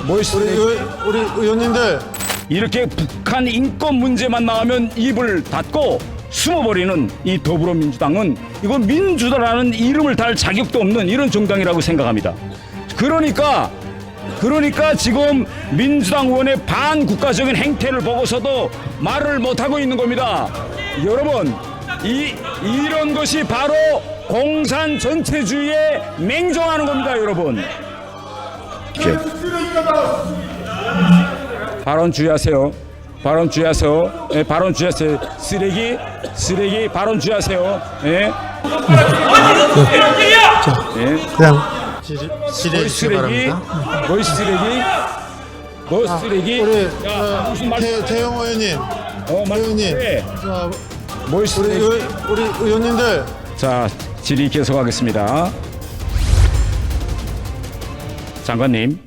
우리 의원님들 이렇게 북한 인권 문제만 나오면 입을 닫고 숨어버리는 이 더불어민주당은 이거 민주당이라는 이름을 달 자격도 없는 이런 정당이라고 생각합니다. 그러니까 지금 민주당 의원의 반국가적인 행태를 보고서도 말을 못하고 있는 겁니다. 여러분, 이런 것이 바로 공산 전체주의에 맹종하는 겁니다, 여러분. 발언 주의하세요. 발언 주의하세요. 예, 발언 주의하세요. 쓰레기 발언 주의하세요. 예. 그냥 질의해 주시기 쓰레기, 바랍니다. 뭐 쓰레기? 우리 야, 무슨 말씀? 태영 의원님, 의원님, 네. 자, 뭐 쓰레기? 우리 의원님들 자, 질의 계속하겠습니다. 장관님,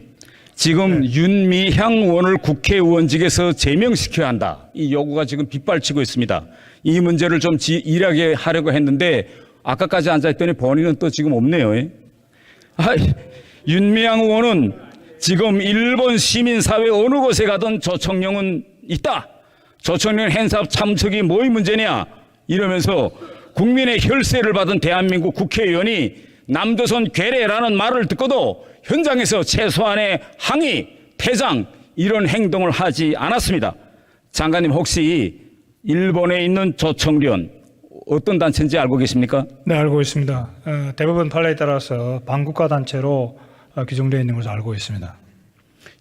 지금 윤미향 의원을 국회의원직에서 제명시켜야 한다. 이 요구가 지금 빗발치고 있습니다. 이 문제를 좀 일하게 하려고 했는데 아까까지 앉아있더니 본인은 또 지금 없네요. 윤미향 의원은 지금 일본 시민사회 어느 곳에 가든 조청령은 있다. 조청령 행사 참석이 뭐의 문제냐 이러면서 국민의 혈세를 받은 대한민국 국회의원이 남조선 괴뢰라는 말을 듣고도 현장에서 최소한의 항의, 퇴장 이런 행동을 하지 않았습니다. 장관님 혹시 일본에 있는 조청련 어떤 단체인지 알고 계십니까? 네, 알고 있습니다. 대법원 판례에 따라서 반국가 단체로 규정되어 있는 것을 알고 있습니다.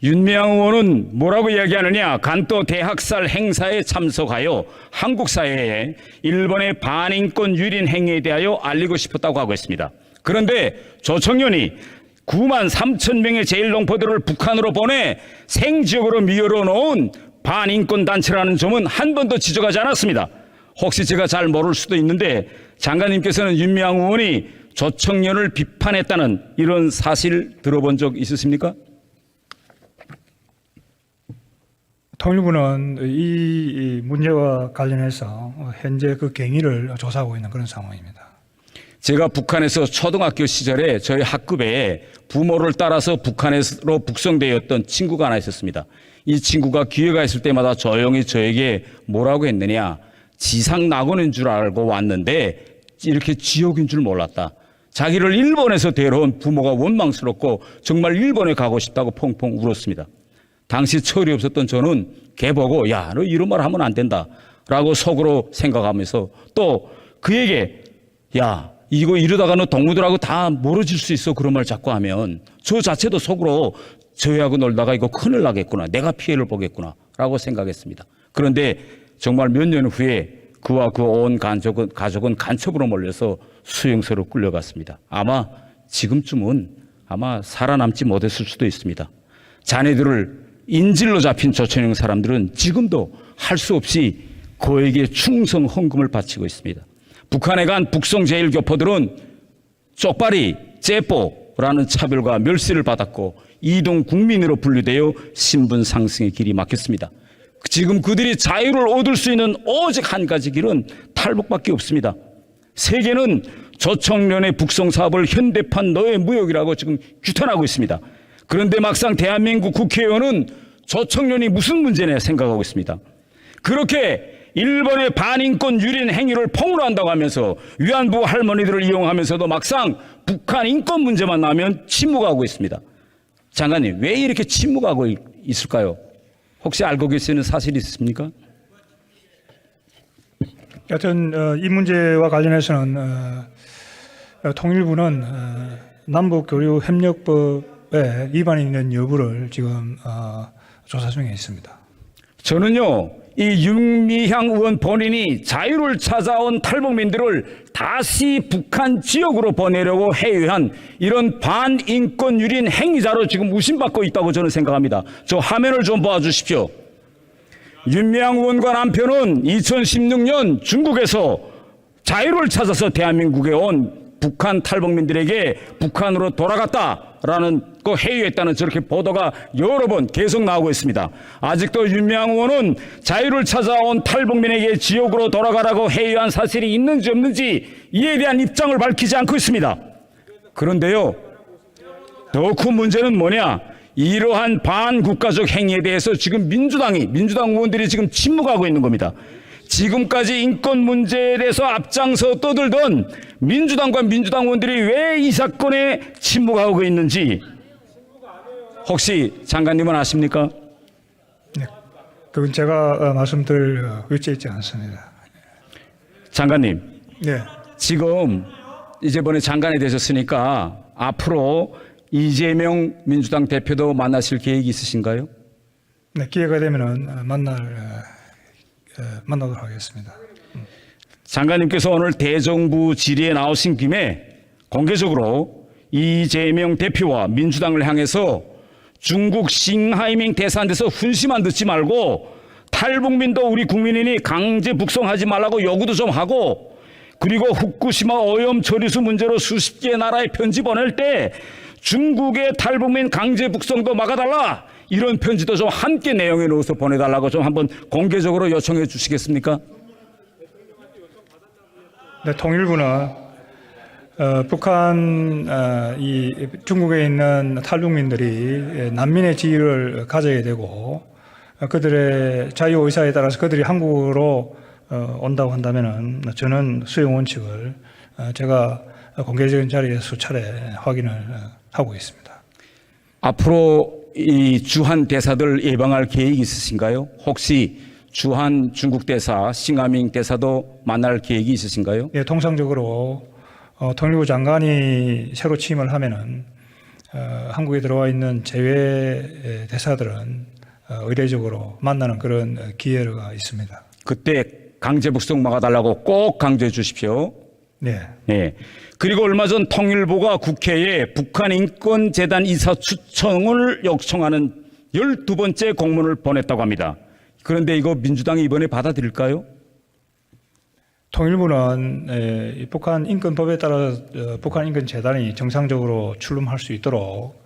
윤미향 의원은 뭐라고 이야기하느냐? 간도 대학살 행사에 참석하여 한국 사회에 일본의 반인권 유린 행위에 대하여 알리고 싶었다고 하고 있습니다. 그런데 조청련이 9만 3천 명의 제1농포들을 북한으로 보내 생지역으로 미열어 놓은 반인권 단체라는 점은 한 번도 지적하지 않았습니다. 혹시 제가 잘 모를 수도 있는데 장관님께서는 윤미향 의원이 조청련을 비판했다는 이런 사실 들어본 적 있으십니까? 통일부는 이 문제와 관련해서 현재 그 경위를 조사하고 있는 그런 상황입니다. 제가 북한에서 초등학교 시절에 저희 학급에 부모를 따라서 북한으로 북송되었던 친구가 하나 있었습니다. 이 친구가 기회가 있을 때마다 조용히 저에게 뭐라고 했느냐. 지상 낙원인 줄 알고 왔는데 이렇게 지옥인 줄 몰랐다. 자기를 일본에서 데려온 부모가 원망스럽고 정말 일본에 가고 싶다고 펑펑 울었습니다. 당시 철이 없었던 저는 걔 보고 야, 너 이런 말 하면 안 된다 라고 속으로 생각하면서 또 그에게 야, 이거 이러다가 너 동무들하고 다 멀어질 수 있어 그런 말 자꾸 하면 저 자체도 속으로 저희하고 놀다가 이거 큰일 나겠구나. 내가 피해를 보겠구나 라고 생각했습니다. 그런데 정말 몇 년 후에 그와 그 온 가족은 간첩으로 몰려서 수용소로 끌려갔습니다. 아마 지금쯤은 아마 살아남지 못했을 수도 있습니다. 자네들을 인질로 잡힌 조청령 사람들은 지금도 할 수 없이 그에게 충성 헌금을 바치고 있습니다. 북한에 간 북송 제1교포들은 쪽발이, 째뽀라는 차별과 멸시를 받았고 이동 국민으로 분류되어 신분 상승의 길이 막혔습니다. 지금 그들이 자유를 얻을 수 있는 오직 한 가지 길은 탈북밖에 없습니다. 세계는 조청련의 북송 사업을 현대판 노예 무역이라고 지금 규탄하고 있습니다. 그런데 막상 대한민국 국회의원은 조청련이 무슨 문제냐 생각하고 있습니다. 그렇게 일본의 반인권 유린 행위를 폭로한다고 하면서 위안부 할머니들을 이용하면서도 막상 북한 인권 문제만 나오면 침묵하고 있습니다. 장관님, 왜 이렇게 침묵하고 있을까요? 혹시 알고 계시는 사실이 있습니까? 여튼 이 문제와 관련해서는 통일부는 남북교류협력법에 위반이 있는 여부를 지금 조사 중에 있습니다. 저는요, 이 윤미향 의원 본인이 자유를 찾아온 탈북민들을 다시 북한 지역으로 보내려고 회유한 이런 반인권 유린 행위자로 지금 의심받고 있다고 저는 생각합니다. 저 화면을 좀 봐주십시오. 윤미향 의원과 남편은 2016년 중국에서 자유를 찾아서 대한민국에 온 북한 탈북민들에게 북한으로 돌아갔다라는 거 회유했다는 저렇게 보도가 여러 번 계속 나오고 있습니다. 아직도 윤미향 의원은 자유를 찾아온 탈북민에게 지옥으로 돌아가라고 회유한 사실이 있는지 없는지 이에 대한 입장을 밝히지 않고 있습니다. 그런데요, 더 큰 문제는 뭐냐? 이러한 반국가적 행위에 대해서 지금 민주당 의원들이 지금 침묵하고 있는 겁니다. 지금까지 인권 문제에 대해서 앞장서 떠들던 민주당과 민주당 의원들이 왜 이 사건에 침묵하고 있는지 혹시 장관님은 아십니까? 네, 그건 제가 말씀드릴 위치에 있지 않습니다. 장관님, 네, 지금 이번에 장관이 되셨으니까 앞으로 이재명 민주당 대표도 만나실 계획이 있으신가요? 네, 기회가 되면은 만나도록 하겠습니다. 장관님께서 오늘 대정부 질의에 나오신 김에 공개적으로 이재명 대표와 민주당을 향해서 중국 싱하이밍 대사한테서 훈시만 듣지 말고 탈북민도 우리 국민이니 강제 북송하지 말라고 요구도 좀 하고, 그리고 후쿠시마 오염 처리수 문제로 수십 개 나라에 편지 보낼 때 중국의 탈북민 강제 북송도 막아달라, 이런 편지도 좀 함께 내용에 넣어서 보내달라고 좀 한번 공개적으로 요청해 주시겠습니까? 네, 통일부는 북한 이 중국에 있는 탈북민들이 난민의 지위를 가져야 되고, 그들의 자유 의사에 따라서 그들이 한국으로 온다고 한다면은 저는 수용 원칙을 제가 공개적인 자리에서 수차례 확인을 하고 있습니다. 앞으로 이 주한 대사들 예방할 계획이 있으신가요? 혹시 주한 중국 대사, 싱하밍 대사도 만날 계획이 있으신가요? 예, 통상적으로 통일부 장관이 새로 취임을 하면은 한국에 들어와 있는 제외 대사들은 의례적으로 만나는 그런 기회가 있습니다. 그때 강제 북송 막아달라고 꼭 강조해 주십시오. 네. 네. 그리고 얼마 전 통일부가 국회에 북한 인권재단 이사 추천을 요청하는 12번째 공문을 보냈다고 합니다. 그런데 이거 민주당이 이번에 받아들일까요? 통일부는 북한 인권법에 따라 북한 인권재단이 정상적으로 출범할 수 있도록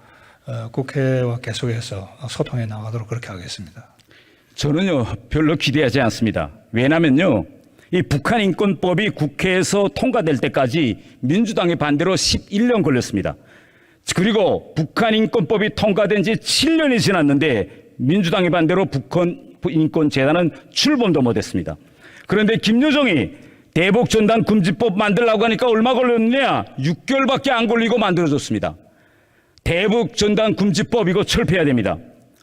국회와 계속해서 소통해 나가도록 그렇게 하겠습니다. 저는요 별로 기대하지 않습니다. 왜냐면요, 이 북한 인권법이 국회에서 통과될 때까지 민주당의 반대로 11년 걸렸습니다. 그리고 북한 인권법이 통과된 지 7년이 지났는데 민주당의 반대로 북한 인권재단은 출범도 못했습니다. 그런데 김여정이 대북전단 금지법 만들려고 하니까 얼마 걸렸느냐? 6개월밖에 안 걸리고 만들어졌습니다. 대북전단 금지법 이거 철폐해야 됩니다.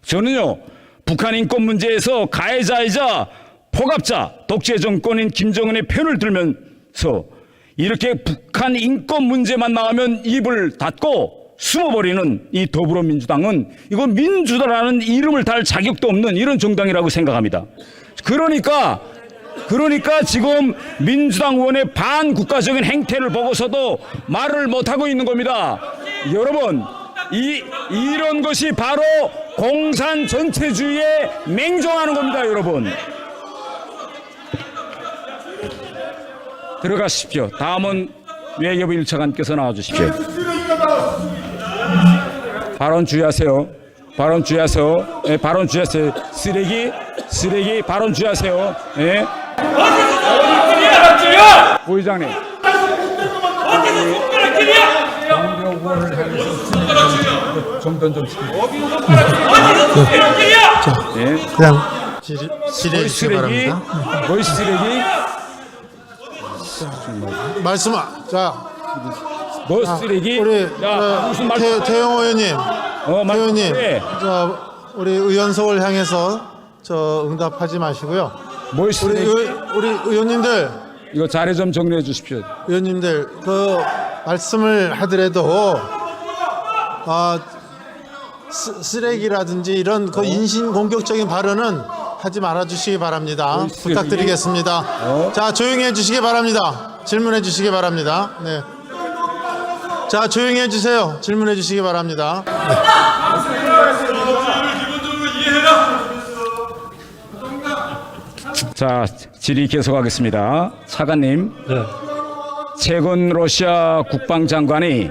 저는요 북한 인권 문제에서 가해자이자 포갑자 독재 정권인 김정은의 편을 들면서 이렇게 북한 인권 문제만 나오면 입을 닫고 숨어버리는 이 더불어민주당은 이거 민주당이라는 이름을 달 자격도 없는 이런 정당이라고 생각합니다. 그러니까 지금 민주당 의원의 반국가적인 행태를 보고서도 말을 못하고 있는 겁니다. 여러분, 이런 것이 바로 공산 전체주의에 맹종하는 겁니다, 여러분. 들어가십시오. 다음은 외교부 1차관께서 나와주십시오. 발언 주의하세요. 발언 주의하세요. 네, 발언 주의하세요. 쓰레기 발언 주의하세요. 네. 부의장님. 경력원을 향해서 정돈 좀 시키세요. 네. 그냥 질의해 주시기 바랍니다. 뭐이 쓰레기? 뭐 쓰레기? 우리 야, 무슨 말? 태영 의원님, 의원님, 네. 우리 의원석을 향해서 응답하지 마시고요. 뭐 쓰레기? 우리 의원님들, 이거 자료 좀 정리해 주십시오. 의원님들 그 말씀을 하더라도 쓰레기라든지 이런 그 인신 공격적인 발언은 하지 말아 주시기 바랍니다. 부탁드리겠습니다. 자, 조용히 해 주시기 바랍니다. 질문해 주시기 바랍니다. 네. 자, 조용히 해 주세요. 질문해 주시기 바랍니다. 자, 질의 계속하겠습니다. 차관님. 네. 최근 러시아 국방장관이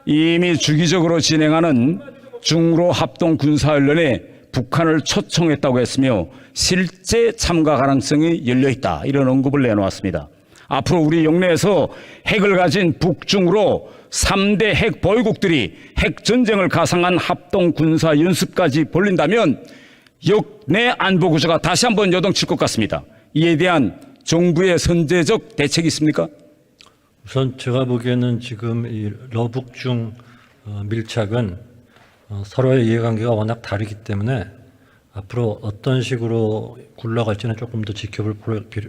이미 주기적으로 진행하는 중로 합동 군사훈련에 북한을 초청했다고 했으며 실제 참가 가능성이 열려있다, 이런 언급을 내놓았습니다. 앞으로 우리 영내에서 핵을 가진 북중으로 3대 핵 보유국들이 핵 전쟁을 가상한 합동 군사 연습까지 벌린다면 역내 안보 구조가 다시 한번 요동칠 것 같습니다. 이에 대한 정부의 선제적 대책이 있습니까? 우선 제가 보기에는 지금 이 러북중 밀착은 서로의 이해관계가 워낙 다르기 때문에 앞으로 어떤 식으로 굴러갈지는 조금 더 지켜볼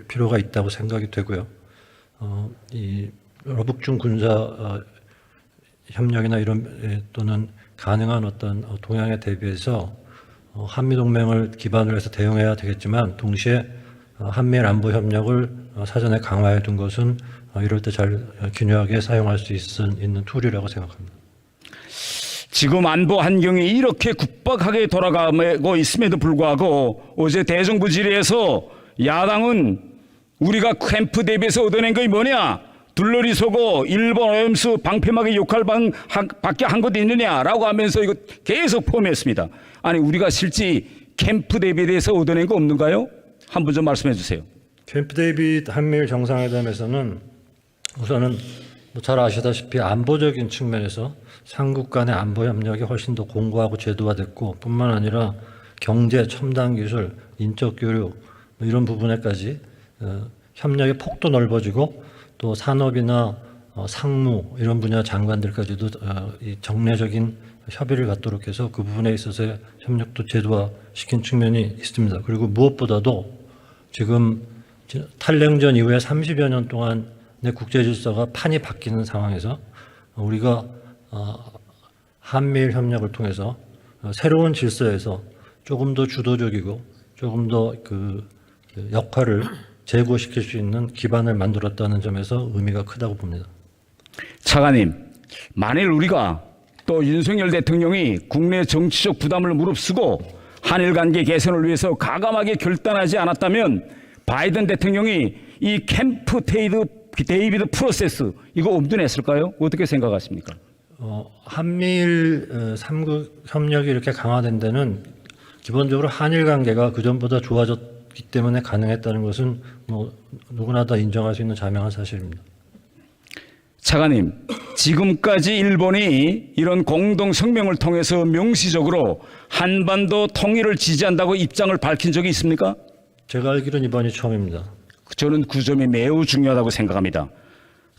필요가 있다고 생각이 되고요. 이 러북중 군사 협력이나 이런 또는 가능한 어떤 동향에 대비해서 한미 동맹을 기반으로 해서 대응해야 되겠지만 동시에 한미일 안보 협력을 사전에 강화해 둔 것은 이럴 때 잘 균형하게 사용할 수 있는 툴이라고 생각합니다. 지금 안보 환경이 이렇게 급박하게 돌아가고 있음에도 불구하고 어제 대정부 질의에서 야당은 우리가 캠프 대비해서 얻어낸 것이 뭐냐? 둘러리 서고 일본 오염수 방패막이 역할 밖에 한 것도 있느냐라고 하면서 이거 계속 포함했습니다. 아니 우리가 실제 캠프 대비해서 얻어낸 거 없는가요? 한 분 좀 말씀해 주세요. 캠프 데이빗 한미일 정상회담에서는 우선은 잘 아시다시피 안보적인 측면에서 삼국 간의 안보 협력이 훨씬 더 공고하고 제도화됐고 뿐만 아니라 경제, 첨단 기술, 인적 교류 이런 부분에까지 협력의 폭도 넓어지고 또 산업이나 상무 이런 분야 장관들까지도 이 정례적인 협의를 갖도록 해서 그 부분에 있어서의 협력도 제도화시킨 측면이 있습니다. 그리고 무엇보다도 지금 탈냉전 이후에 30여 년 동안의 국제 질서가 판이 바뀌는 상황에서 우리가 한미일 협력을 통해서 새로운 질서에서 조금 더 주도적이고 조금 더 그 역할을 제고시킬 수 있는 기반을 만들었다는 점에서 의미가 크다고 봅니다. 차관님, 만일 우리가 또 윤석열 대통령이 국내 정치적 부담을 무릅쓰고 한일 관계 개선을 위해서 가감하게 결단하지 않았다면 바이든 대통령이 이 캠프 데이비드 프로세스 이거 엄두냈을까요? 어떻게 생각하십니까? 한미일 3국 협력이 이렇게 강화된 데는 기본적으로 한일 관계가 그전보다 좋아졌기 때문에 가능했다는 것은 뭐 누구나 다 인정할 수 있는 자명한 사실입니다. 차관님, 지금까지 일본이 이런 공동 성명을 통해서 명시적으로 한반도 통일을 지지한다고 입장을 밝힌 적이 있습니까? 제가 알기로는 이번이 처음입니다. 저는 그 점이 매우 중요하다고 생각합니다.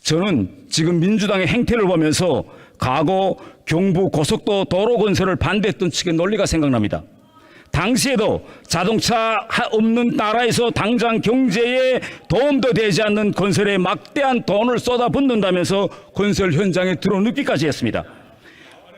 저는 지금 민주당의 행태를 보면서 과거 경부 고속도로 도로 건설을 반대했던 측의 논리가 생각납니다. 당시에도 자동차 없는 나라에서 당장 경제에 도움도 되지 않는 건설에 막대한 돈을 쏟아붓는다면서 건설 현장에 들어눕기까지 했습니다.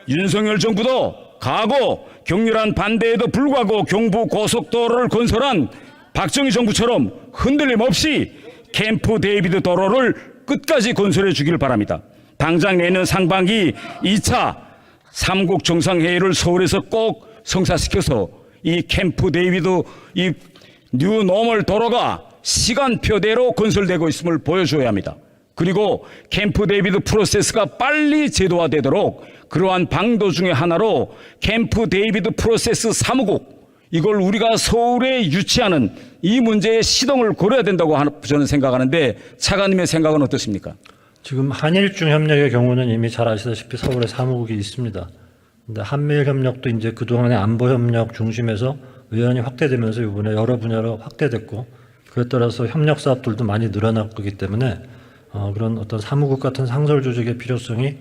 윤석열 정부도 과거 격렬한 반대에도 불구하고 경부 고속도로를 건설한 박정희 정부처럼 흔들림 없이 캠프 데이비드 도로를 끝까지 건설해 주길 바랍니다. 당장 내년 상반기 2차 3국 정상회의를 서울에서 꼭 성사시켜서 이 캠프 데이비드 이 뉴노멀 도로가 시간표대로 건설되고 있음을 보여줘야 합니다. 그리고 캠프 데이비드 프로세스가 빨리 제도화되도록 그러한 방도 중에 하나로 캠프 데이비드 프로세스 사무국 이걸 우리가 서울에 유치하는 이 문제에 시동을 걸어야 된다고 저는 생각하는데 차관님의 생각은 어떠십니까? 지금 한일중 협력의 경우는 이미 잘 아시다시피 서울에 사무국이 있습니다. 근데 한미일 협력도 이제 그동안의 안보 협력 중심에서 외연이 확대되면서 이번에 여러 분야로 확대됐고 그에 따라서 협력 사업들도 많이 늘어났기 때문에 그런 어떤 사무국 같은 상설 조직의 필요성이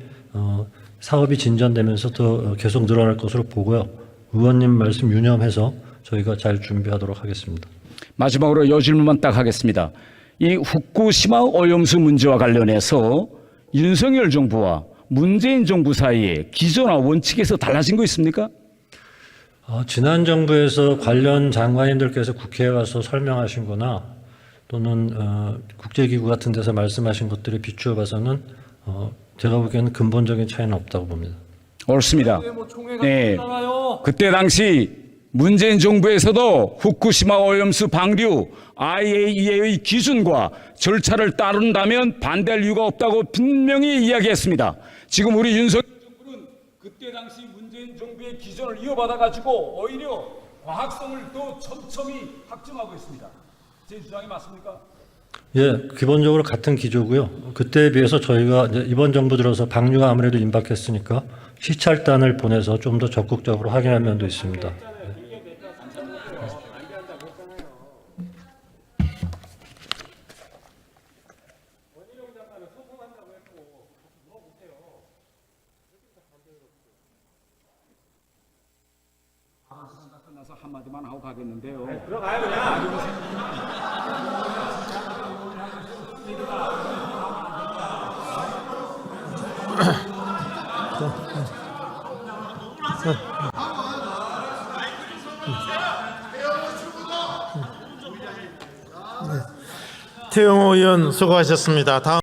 사업이 진전되면서 더 계속 늘어날 것으로 보고요. 의원님 말씀 유념해서 저희가 잘 준비하도록 하겠습니다. 마지막으로 이 질문만 딱 하겠습니다. 이 후쿠시마 오염수 문제와 관련해서 윤석열 정부와 문재인 정부 사이에 기조나 원칙에서 달라진 거 있습니까? 지난 정부에서 관련 장관님들께서 국회에 가서 설명하신 거나 또는 국제기구 같은 데서 말씀하신 것들에 비추어 봐서는 제가 보기에는 근본적인 차이는 없다고 봅니다. 옳습니다. 네. 그때 당시 문재인 정부에서도 후쿠시마 오염수 방류 IAEA의 기준과 절차를 따른다면 반대할 이유가 없다고 분명히 이야기했습니다. 지금 우리 윤석열 정부는 그때 당시 문재인 정부의 기준을 이어받아 가지고 오히려 과학성을 더 촘촘히 확증하고 있습니다. 제 주장이 맞습니까? 예, 기본적으로 같은 기조고요. 그때에 비해서 저희가 이제 이번 정부 들어서 방류가 아무래도 임박했으니까 시찰단을 보내서 좀 더 적극적으로 확인할 면도 있습니다. 끝나서 한마디만 하고 가겠는데요. 태영호 의원 수고하셨습니다. 다음